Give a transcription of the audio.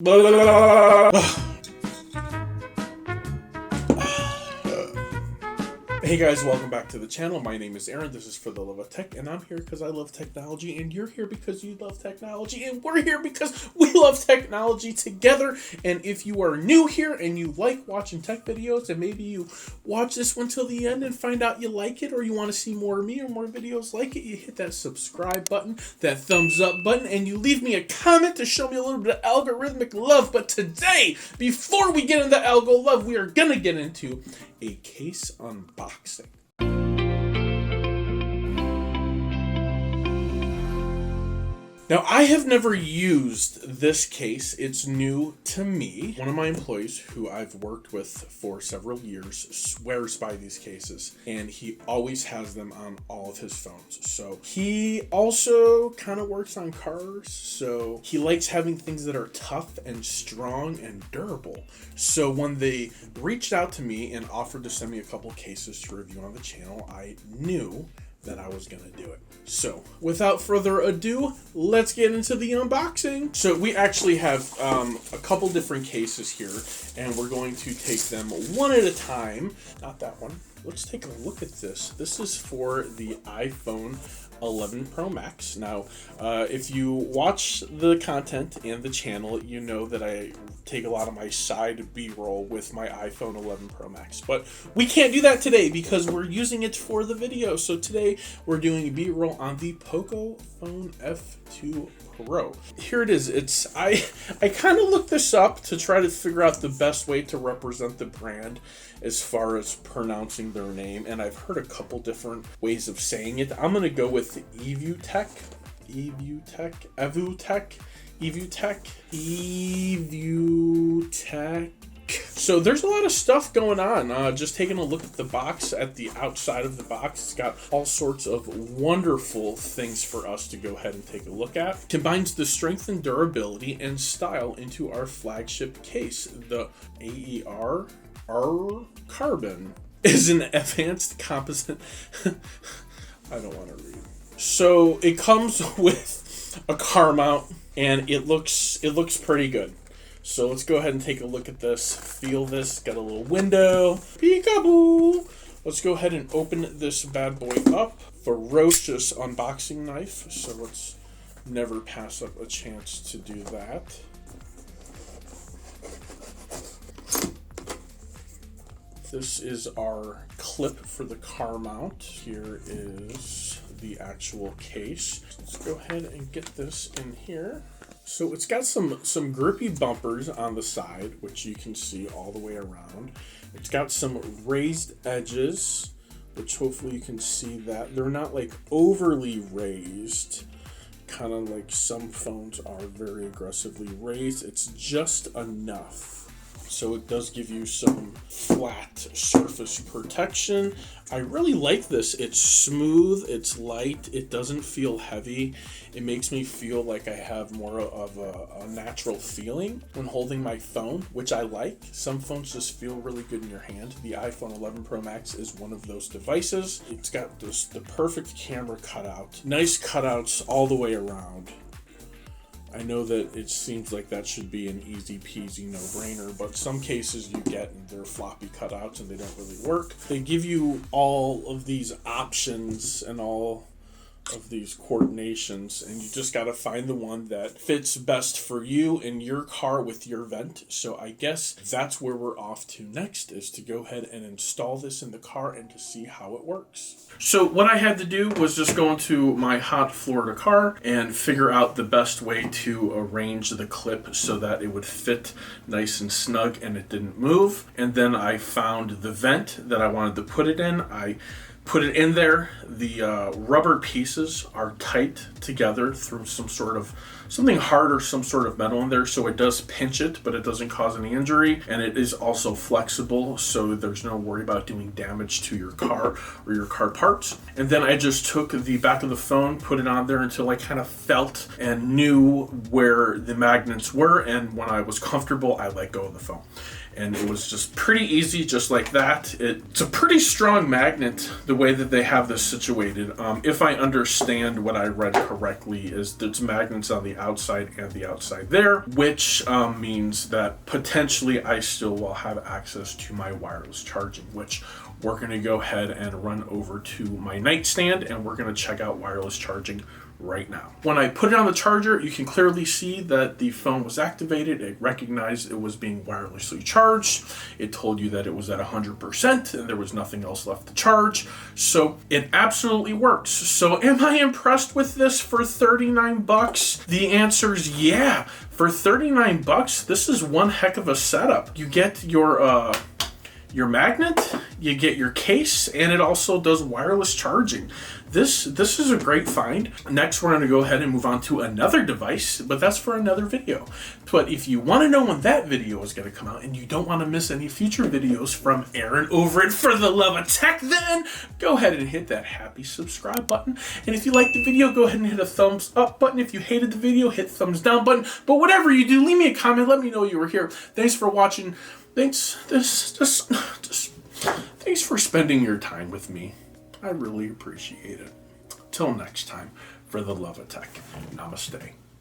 Hey guys, welcome back to the channel. My name is Aaron. This is for the love of tech, and I'm here because I love technology, and you're here because you love technology, and we're here because we love technology together. And if you are new here and you like watching tech videos, and maybe you watch this one till the end and find out you like it, or you want to see more of me or more videos like it, you hit that subscribe button, that thumbs up button, and you leave me a comment to show me a little bit of algorithmic love. But today, before we get into algo love, we are gonna get into a case unboxing. Now, I have never used this case. It's new to me. One of my employees, who I've worked with for several years, swears by these cases, and he always has them on all of his phones. So he also kind of works on cars, so he likes having things that are tough and strong and durable. So when they reached out to me and offered to send me a couple cases to review on the channel, I knew that I was gonna do it. So without further ado, let's get into the unboxing. So we actually have a couple different cases here, and we're going to take them one at a time. Not that one. Let's take a look at this. This is for the iPhone 11 Pro Max. Now, if you watch the content and the channel, you know that I take a lot of my side B-roll with my iPhone 11 Pro Max. But we can't do that today because we're using it for the video. So today we're doing B-roll on the Poco Phone F2 Pro. Here it is. I kind of looked this up to try to figure out the best way to represent the brand as far as pronouncing their name, and I've heard a couple different ways of saying it. I'm gonna go with Evutec. So there's a lot of stuff going on. Just taking a look at the box, at the outside of the box, it's got all sorts of wonderful things for us to go ahead and take a look at. Combines the strength and durability and style into our flagship case. The AER Karbon is an advanced composite. I don't want to read. So it comes with a car mount, and it looks pretty good. So let's go ahead and take a look at this. Feel this. Got a little window. Peekaboo. Let's go ahead and open this bad boy up. Ferocious unboxing knife. So let's never pass up a chance to do that. This is our clip for the car mount. Here is the actual case. Let's go ahead and get this in here. So it's got some grippy bumpers on the side, which you can see all the way around. It's got some raised edges, which hopefully you can see that. They're not like overly raised, kind of like some phones are very aggressively raised. It's just enough. So it does give you some flat surface protection. I really like this. It's smooth, it's light, it doesn't feel heavy. It makes me feel like I have more of a natural feeling when holding my phone, which I like. Some phones just feel really good in your hand. The iPhone 11 Pro Max is one of those devices. It's got the perfect camera cutout. Nice cutouts all the way around. I know that it seems like that should be an easy peasy no-brainer, but some cases you get and they're floppy cutouts and they don't really work. They give you all of these options and all of these coordinations, and you just got to find the one that fits best for you in your car with your vent. So I guess that's where we're off to next, is to go ahead and install this in the car and to see how it works. So what I had to do was just go into my hot Florida car and figure out the best way to arrange the clip so that it would fit nice and snug and it didn't move. And then I found the vent that I wanted to put it in. I put it in there. The rubber pieces are tight together through something hard or some sort of metal in there, so it does pinch it, but it doesn't cause any injury, and it is also flexible, so there's no worry about doing damage to your car or your car parts. And then I just took the back of the phone, put it on there until I kind of felt and knew where the magnets were, and when I was comfortable, I let go of the phone. And it was just pretty easy, just like that. It's a pretty strong magnet, the way that they have this situated. If I understand what I read correctly, is there's magnets on the outside and the outside there, which means that potentially I still will have access to my wireless charging, which we're going to go ahead and run over to my nightstand, and we're going to check out wireless charging right now. When I put it on the charger, you can clearly see that the phone was activated. It recognized it was being wirelessly charged. It told you that it was at 100% and there was nothing else left to charge. So it absolutely works. So am I impressed with this for 39 bucks? The answer is yeah. For 39 bucks, this is one heck of a setup. You get your magnet, you get your case, and it also does wireless charging. This is a great find. Next, we're going to go ahead and move on to another device, but that's for another video. But if you want to know when that video is going to come out and you don't want to miss any future videos from Aaron over at For the Love of Tech, then go ahead and hit that happy subscribe button. And if you liked the video, go ahead and hit a thumbs up button. If you hated the video, hit thumbs down button. But whatever you do, leave me a comment. Let me know you were here. Thanks for watching. Thanks for spending your time with me. I really appreciate it. Till next time, For the Love of Tech. Namaste.